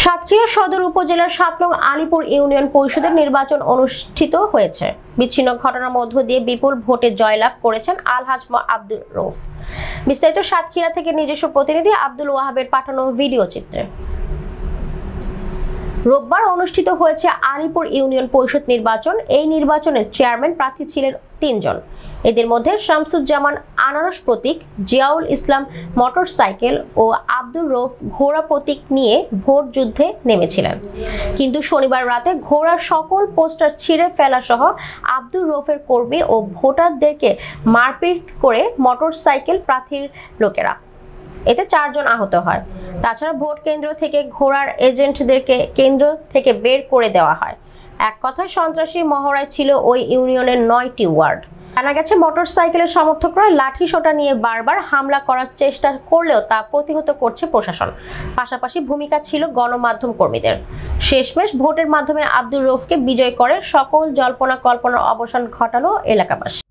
সাতক্ষীরা সদর উপজেলার ৭ নং আলীপুর ইউনিয়ন পরিষদের নির্বাচন অনুষ্ঠিত হয়েছে। বিচ্ছিন্ন ঘটনার মধ্য দিয়ে বিপুল ভোটে জয়লাভ করেছেন আলহাজ আব্দুর রউফ। বিস্তারিত সাতক্ষীরা থেকে নিজস্ব প্রতিনিধি আব্দুল ওয়াহাবের পাঠানো ভিডিও চিত্রে। রোববার অনুষ্ঠিত হয়েছে আলীপুর ইউনিয়ন পরিষদ নির্বাচন। এই নির্বাচনে চেয়ারম্যান প্রার্থী ছিলেন ৩ জন। এদের মধ্যে শামসুজ্জামান আনারস প্রতীক, জিয়াউল ইসলাম মোটরসাইকেল ও আব্দুর রউফ ঘোড়া প্রতীক নিয়ে ভোট যুদ্ধে নেমেছিলেন। কিন্তু শনিবার রাতে ঘোড়ার সকল পোস্টার ছিঁড়ে ফেলা সহ আব্দুর রউফের কর্মী ও ভোটারদেরকে মারপিট করে মোটরসাইকেল প্রার্থীর লোকেরা। এতে ৪ জন আহত হয়। তাছাড়া ভোট কেন্দ্র থেকে ঘোড়ার এজেন্টদেরকে কেন্দ্র থেকে বের করে দেওয়া হয়। এক কথায় সন্ত্রাসী মহড়ায় ছিল ওই ইউনিয়নের ৯টি ওয়ার্ড। জানা গেছে, মোটরসাইকেলের সমর্থকরা লাঠি সোঁটা নিয়ে বারবার হামলা করার চেষ্টা করলেও তা প্রতিহত করছে প্রশাসন। পাশাপাশি ভূমিকা ছিল গণমাধ্যম কর্মীদের। শেষমেশ ভোটের মাধ্যমে আব্দুর রউফকে বিজয় করে সকল জল্পনা কল্পনার অবসান ঘটালো এলাকাবাসী।